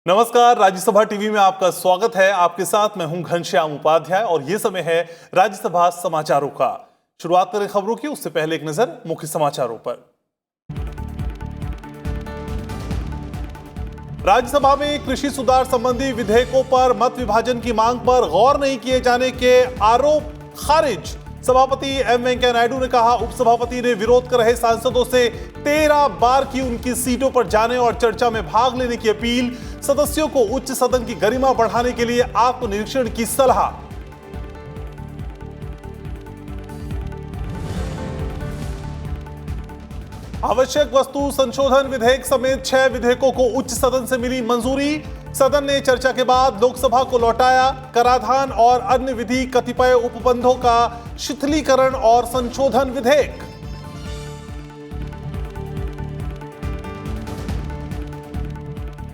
नमस्कार, राज्यसभा टीवी में आपका स्वागत है। आपके साथ मैं हूं घनश्याम उपाध्याय और ये समय है राज्यसभा समाचारों का। शुरुआत करें खबरों की, उससे पहले एक नजर मुख्य समाचारों पर। राज्यसभा में कृषि सुधार संबंधी विधेयकों पर मत विभाजन की मांग पर गौर नहीं किए जाने के आरोप खारिज। सभापति एम वेंकैया नायडू ने कहा, उपसभापति ने विरोध कर रहे सांसदों से 13 बार की उनकी सीटों पर जाने और चर्चा में भाग लेने की अपील। सदस्यों को उच्च सदन की गरिमा बढ़ाने के लिए आत्मनिरीक्षण की सलाह। आवश्यक वस्तु संशोधन विधेयक समेत 6 विधेयकों को उच्च सदन से मिली मंजूरी। सदन ने चर्चा के बाद लोकसभा को लौटाया। कराधान और अन्य विधि कतिपय उपबंधों का शिथिलीकरण और संशोधन विधेयक।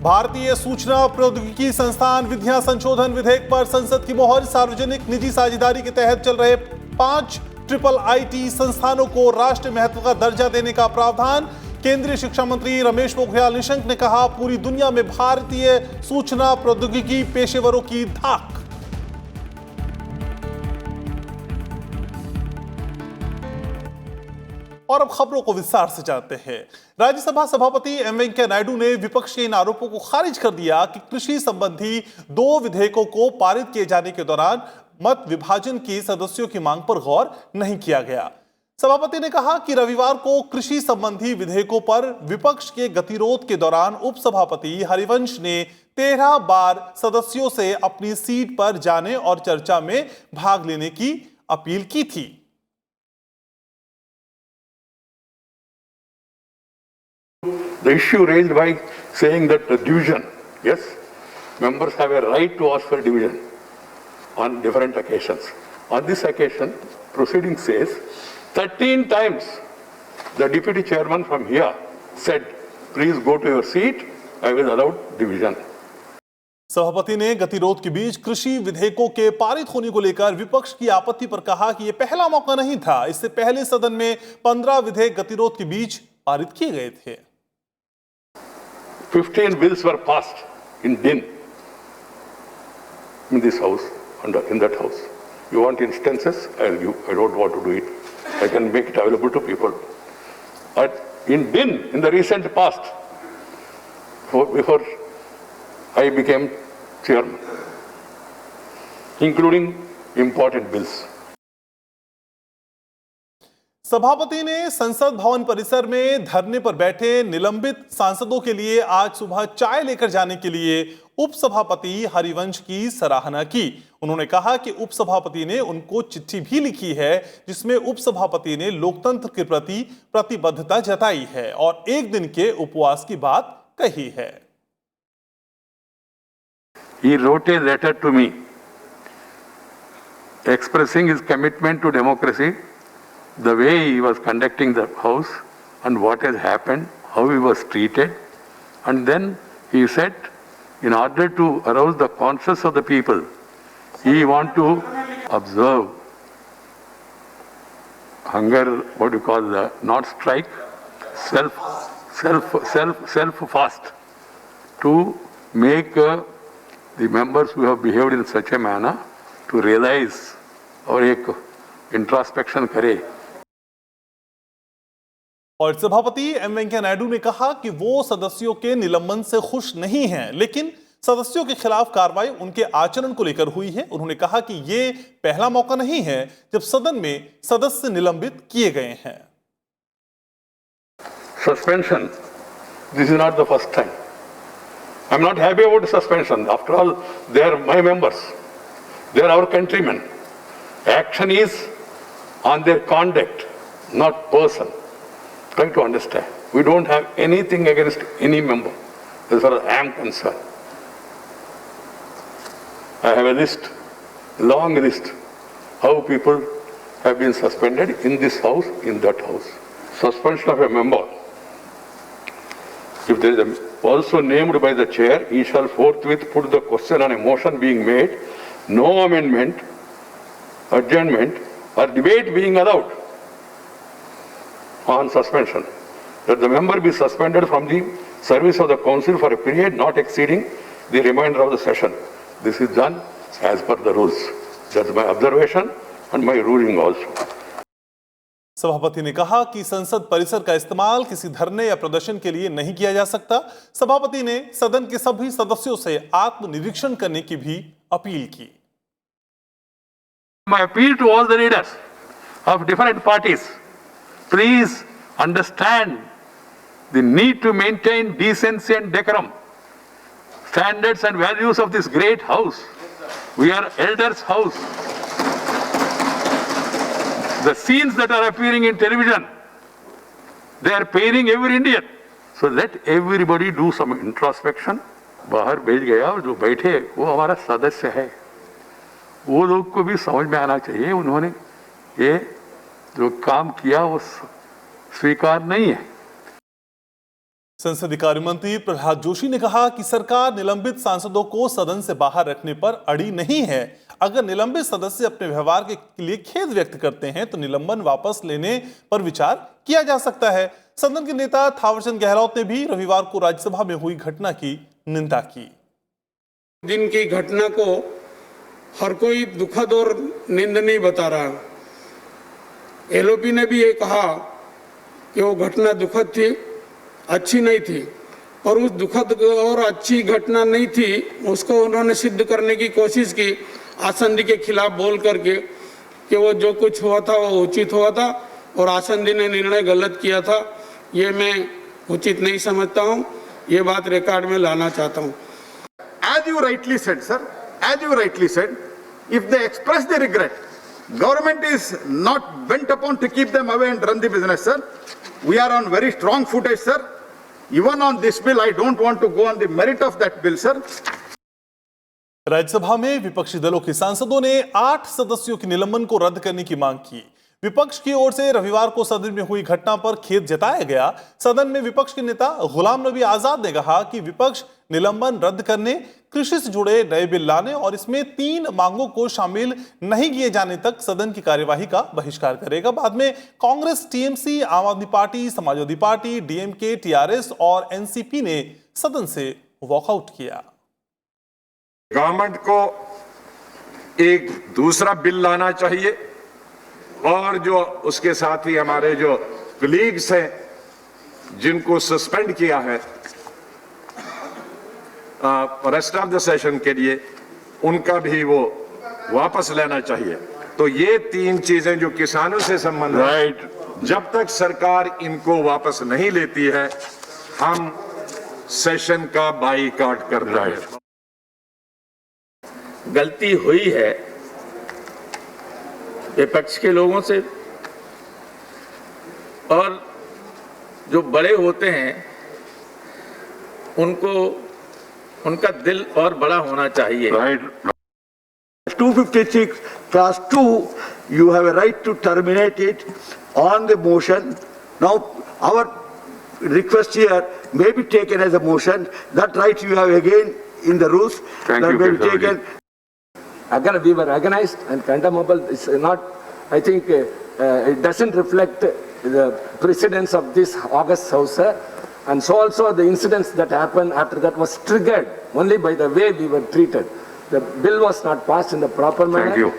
भारतीय सूचना प्रौद्योगिकी संस्थान विधियां संशोधन विधेयक पर संसद की मोहर। सार्वजनिक निजी साझेदारी के तहत चल रहे 5 IIIT संस्थानों को राष्ट्रीय महत्व का दर्जा देने का प्रावधान। केंद्रीय शिक्षा मंत्री रमेश पोखरियाल निशंक ने कहा, पूरी दुनिया में भारतीय सूचना प्रौद्योगिकी पेशेवरों की धाक। और अब खबरों को विस्तार से जानते हैं। राज्यसभा सभापति एम वेंकैया नायडू ने विपक्ष के इन आरोपों को खारिज कर दिया कि कृषि संबंधी 2 विधेयकों को पारित किए जाने के दौरान मत विभाजन की सदस्यों की मांग पर गौर नहीं किया गया। सभापति ने कहा कि रविवार को कृषि संबंधी विधेयकों पर विपक्ष के गतिरोध के दौरान उपसभापति हरिवंश ने 13 बार सदस्यों से अपनी सीट पर जाने और चर्चा में भाग लेने की अपील की थी। The issue raised by saying that the division, yes, members have a right to ask for division on different occasions. On this occasion, proceeding says 13 times the deputy chairman from here said, please go to your seat, I will allow division. सभापति ने गतिरोध के बीच कृषि विधेयकों के पारित होने को लेकर विपक्ष की आपत्ति पर कहा कि यह पहला मौका नहीं था। इससे पहले सदन में 15 विधेयक गतिरोध के बीच पारित किए गए थे। 15 bills were passed in din in this house and in that house. You want instances? I'll give. I don't want to do it. I can make it available to people. But in din, in the recent past, before I became chairman, including important bills. सभापति ने संसद भवन परिसर में धरने पर बैठे निलंबित सांसदों के लिए आज सुबह चाय लेकर जाने के लिए उपसभापति हरिवंश की सराहना की। उन्होंने कहा कि उपसभापति ने उनको चिट्ठी भी लिखी है जिसमें उपसभापति ने लोकतंत्र के प्रति प्रतिबद्धता जताई है और एक दिन के उपवास की बात कही है। He wrote a letter to me expressing his commitment to democracy, the way he was conducting the house and what has happened, how he was treated. And then he said, in order to arouse the conscience of the people, he want to observe hunger, what you call the not strike, self fast, to make the members who have behaved in such a manner to realize और एक introspection करे। और सभापति M Venkaiah Naidu ने कहा कि वो सदस्यों के निलंबन से खुश नहीं हैं, लेकिन सदस्यों के खिलाफ कार्रवाई उनके आचरण को लेकर हुई है। उन्होंने कहा कि ये पहला मौका नहीं है जब सदन में सदस्य निलंबित किए गए हैं। Suspension, this is not the first time. I'm not happy about suspension. After all, they are my members. They are our countrymen. Action is on their conduct, not person. Try to understand. We don't have anything against any member, as far as I am concerned. I have a list, long list, how people have been suspended in this house, in that house. Suspension of a member. If there is also named by the chair, he shall forthwith put the question on a motion being made, no amendment, adjournment, or debate being allowed on suspension, that the member be suspended from the service of the council for a period not exceeding the remainder of the session. This is done as per the rules. That's my observation and my ruling also. सभापति ने कहा कि संसद परिसर का इस्तेमाल किसी धरने या प्रदर्शन के लिए नहीं किया जा सकता। सभापति ने सदन के सभी सदस्यों से आत्मनिरीक्षण करने की भी अपील की। My appeal to all the leaders of different parties, please understand the need to maintain decency and decorum, standards and values of this great house. We are elders' house. The scenes that are appearing in television, they are paining every Indian. So let everybody do some introspection. बाहर बैठ गया और जो बैठे वो हमारा सदस्य है, वो लोग को भी समझ में आना चाहिए उन्होंने ये जो काम किया वो स्वीकार नहीं है। संसदीय कार्य मंत्री प्रहलाद जोशी ने कहा कि सरकार निलंबित सांसदों को सदन से बाहर रखने पर अड़ी नहीं है। अगर निलंबित सदस्य अपने व्यवहार के लिए खेद व्यक्त करते हैं तो निलंबन वापस लेने पर विचार किया जा सकता है। सदन के नेता थावरचंद गहलोत ने भी रविवार को राज्यसभा में हुई घटना की निंदा की। दिन की घटना को हर कोई दुखद और निंदनीय बता रहा। एलओपी ने भी ये कहा कि वो घटना दुखद थी, अच्छी नहीं थी, और उस दुखद और अच्छी घटना नहीं थी उसको उन्होंने सिद्ध करने की कोशिश की आसंदी के खिलाफ बोल करके कि वो जो कुछ हुआ था वो उचित हुआ था और आसंदी ने निर्णय गलत किया था। ये मैं उचित नहीं समझता हूँ, ये बात रिकॉर्ड में लाना चाहता हूँ। As you rightly said, sir, as you rightly said, if they express their regret, government is not bent upon to keep them away and run the business, sir. We are on very strong footage, sir. Even on this bill, I don't want to go on the merit of that bill, sir. Rajya Sabha में विपक्षी दलों के सांसदों ने 8 सदस्यों के निलंबन को रद्द करने की मांग की। विपक्ष की ओर से रविवार को सदन में हुई घटना पर खेद जताया गया। सदन में विपक्ष के नेता गुलाम नबी आजाद ने कहा कि विपक्ष निलंबन रद्द करने, कृषि से जुड़े नए बिल लाने और इसमें 3 मांगों को शामिल नहीं किए जाने तक सदन की कार्यवाही का बहिष्कार करेगा। बाद में कांग्रेस, टीएमसी, आम आदमी party, Samajwadi party, DMK, TRS और एनसीपी ने सदन से वॉकआउट किया। गवर्नमेंट को एक दूसरा बिल लाना चाहिए और जो उसके साथ ही हमारे जो कलीग्स हैं जिनको सस्पेंड किया है रेस्ट ऑफ द सेशन के लिए, उनका भी वो वापस लेना चाहिए। तो ये 3 चीजें जो किसानों से संबंधित है, जब तक सरकार इनको वापस नहीं लेती है हम सेशन का बाईकाट कर रहे हैं। गलती हुई है विपक्ष के लोगों से, और जो बड़े होते हैं उनको उनका दिल और बड़ा होना चाहिए। 256 class 2, you have a right to terminate it on the motion. Now, our request here may be taken as a motion. That right you have again in the rules. Thank that you, may be Keshavji. taken. Again, we were recognized and condemnable. It's not, I think, it doesn't reflect the precedence of this August House. And so also the incidents that happened after that was triggered only by the way we were treated. The bill was not passed in the proper manner. Thank you.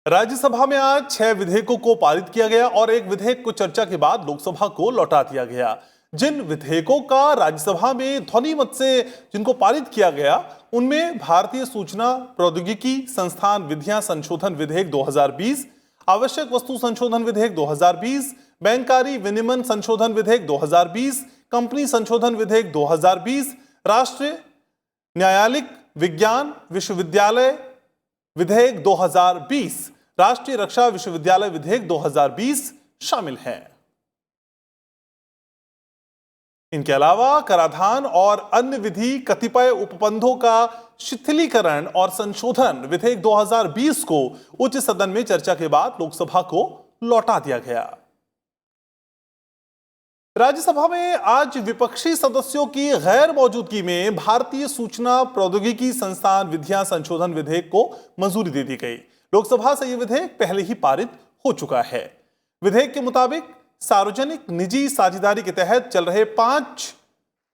Rajya Sabha में आज 6 विधेयकों को पारित किया गया और एक विधेयक को चर्चा के बाद लोकसभा को लौटा दिया गया। जिन विधेयकों का राज्यसभा में ध्वनि मत से जिनको पारित किया गया उनमें भारतीय सूचना प्रौद्योगिकी संस्थान विधियां संशोधन विधेयक 2020, आवश्यक वस्तु संशोधन विधेयक 2020, बैंककारी विनियमन संशोधन विधेयक 2020, कंपनी संशोधन विधेयक 2020, राष्ट्रीय न्यायालयिक विज्ञान विश्वविद्यालय विधेयक 2020, राष्ट्रीय रक्षा विश्वविद्यालय विधेयक 2020 शामिल हैं। इनके अलावा कराधान और अन्य विधि कतिपय उपबंधों का शिथिलीकरण और संशोधन विधेयक 2020 को उच्च सदन में चर्चा के बाद लोकसभा को लौटा दिया गया। राज्यसभा में आज विपक्षी सदस्यों की गैर मौजूदगी में भारतीय सूचना प्रौद्योगिकी संस्थान विधियां संशोधन विधेयक को मंजूरी दे दी गई। लोकसभा से यह विधेयक पहले ही पारित हो चुका है। विधेयक के मुताबिक सार्वजनिक निजी साझेदारी के तहत चल रहे 5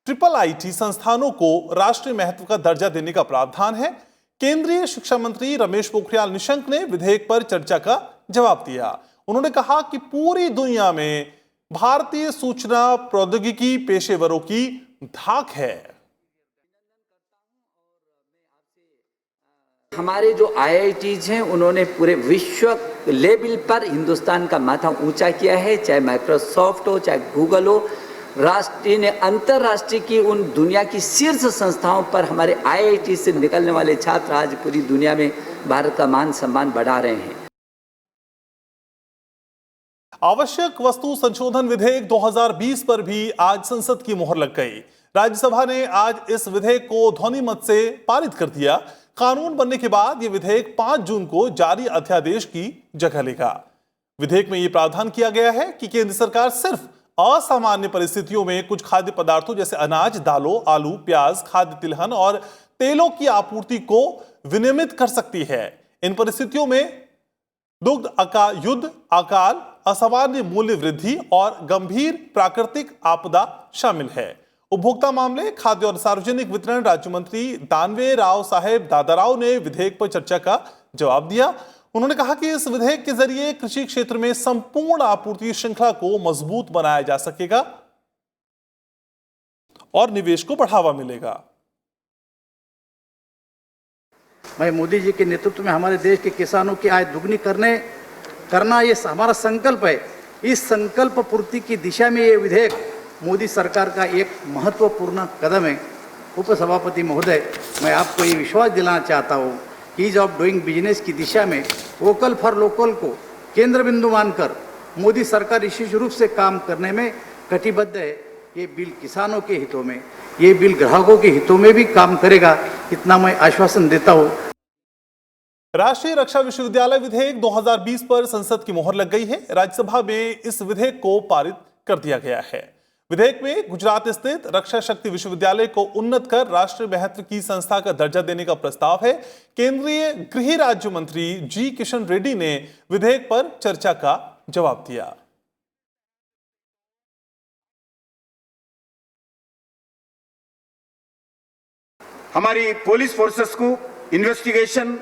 ट्रिपल आईटी संस्थानों को राष्ट्रीय महत्व का दर्जा देने का प्रावधान है। केंद्रीय शिक्षा मंत्री रमेश पोखरियाल निशंक ने विधेयक पर चर्चा का जवाब दिया। उन्होंने कहा कि पूरी दुनिया में भारतीय सूचना प्रौद्योगिकी पेशेवरों की धाक है। हमारे जो आईआईटीज हैं उन्होंने पूरे विश्व लेवल पर हिंदुस्तान का माथा ऊंचा किया है, चाहे माइक्रोसॉफ्ट हो, चाहे गूगल हो। राष्ट्रीय ने अंतर्राष्ट्रीय की उन दुनिया की शीर्ष संस्थाओं पर हमारे आईआईटी से निकलने वाले छात्र आज पूरी दुनिया में भारत का मान सम्मान बढ़ा रहे हैं। आवश्यक वस्तु संशोधन विधेयक 2020 पर भी आज संसद की मोहर लग गई। राज्यसभा ने आज इस विधेयक को ध्वनि मत से पारित कर दिया। कानून बनने के बाद यह विधेयक 5 जून को जारी अध्यादेश की जगह लेगा। विधेयक में यह प्रावधान किया गया है कि केंद्र सरकार सिर्फ असामान्य परिस्थितियों में कुछ खाद्य पदार्थों जैसे अनाज, दालों, आलू, प्याज, खाद्य तिलहन और तेलों की आपूर्ति को विनियमित कर सकती है। इन परिस्थितियों में दुग्ध युद्ध, अकाल, असामान्य मूल्य वृद्धि और गंभीर प्राकृतिक आपदा शामिल है। उपभोक्ता मामले, खाद्य और सार्वजनिक वितरण राज्य मंत्री दानवे राव साहेब दादाराव ने विधेयक पर चर्चा का जवाब दिया। उन्होंने कहा कि इस विधेयक के जरिए कृषि क्षेत्र में संपूर्ण आपूर्ति श्रृंखला को मजबूत बनाया जा सकेगा और निवेश को बढ़ावा मिलेगा। भाई मोदी जी के नेतृत्व में हमारे देश के किसानों की आय दुगनी करना ये हमारा संकल्प है। इस संकल्प पूर्ति की दिशा में ये विधेयक मोदी सरकार का एक महत्वपूर्ण कदम है। उपसभापति महोदय, मैं आपको ये विश्वास दिलाना चाहता हूँ कि ईज ऑफ डूइंग बिजनेस की दिशा में वोकल फॉर लोकल को केंद्र बिंदु मानकर मोदी सरकार विशेष रूप से काम करने में कटिबद्ध है। ये बिल किसानों के हितों में, ये बिल ग्राहकों के हितों में भी काम करेगा, इतना मैं आश्वासन देता हूँ। राष्ट्रीय रक्षा विश्वविद्यालय विधेयक 2020 पर संसद की मोहर लग गई है। राज्यसभा में इस विधेयक को पारित कर दिया गया है। विधेयक में गुजरात स्थित रक्षा शक्ति विश्वविद्यालय को उन्नत कर राष्ट्रीय महत्व की संस्था का दर्जा देने का प्रस्ताव है। केंद्रीय गृह राज्य मंत्री जी किशन रेड्डी ने विधेयक पर चर्चा का जवाब दिया। हमारी पुलिस फोर्सेस को investigation,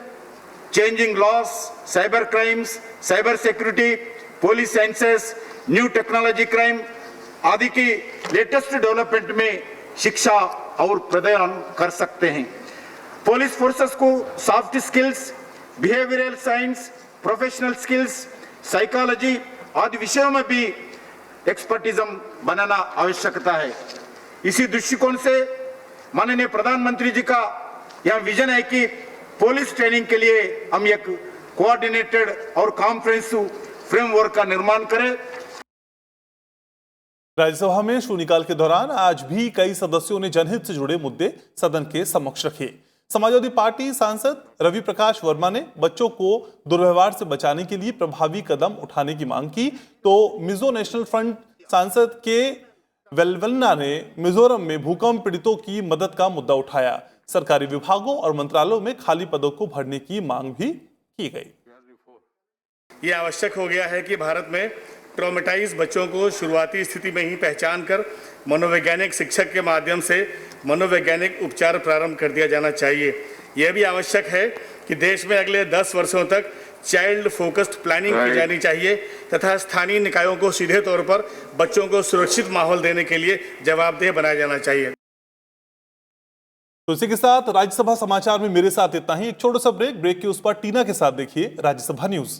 changing loss, cyber crimes, cyber security, police sciences, new technology crime आदि की लेटेस्ट डेवलपमेंट में शिक्षा और प्रदान कर सकते हैं। पुलिस फोर्सेस को soft skills, behavioural science, professional skills, psychology आदि विषयों में भी एक्सपर्टिज्म बनाना आवश्यकता है। इसी दृष्टिकोण से माननीय प्रधानमंत्री जी का यह विजन है कि पुलिस ट्रेनिंग के लिए हम एक कोऑर्डिनेटेड और कॉम्प्रिहेंसिव फ्रेमवर्क का निर्माण करें। राज्यसभा में शून्यकाल के दौरान आज भी कई सदस्यों ने जनहित से जुड़े मुद्दे सदन के समक्ष रखे। समाजवादी पार्टी सांसद रवि प्रकाश वर्मा ने बच्चों को दुर्व्यवहार से बचाने के लिए प्रभावी कदम उठाने की मांग की, तो मिजो नेशनल फ्रंट सांसद के वेलवन्ना ने मिजोरम में भूकंप पीड़ितों की मदद का मुद्दा उठाया। सरकारी विभागों और मंत्रालयों में खाली पदों को भरने की मांग भी की गई। ये आवश्यक हो गया है कि भारत में ट्रॉमेटाइज बच्चों को शुरुआती स्थिति में ही पहचान कर मनोवैज्ञानिक शिक्षक के माध्यम से मनोवैज्ञानिक उपचार प्रारंभ कर दिया जाना चाहिए। यह भी आवश्यक है कि देश में अगले 10 वर्षों तक चाइल्ड फोकस्ड प्लानिंग की जानी चाहिए तथा स्थानीय निकायों को सीधे तौर पर बच्चों को सुरक्षित माहौल देने के लिए जवाबदेह बनाया जाना चाहिए। तो इसी के साथ राज्यसभा समाचार में मेरे साथ इतना ही। एक छोटा सा ब्रेक के उस पर टीना के साथ देखिए राज्यसभा न्यूज।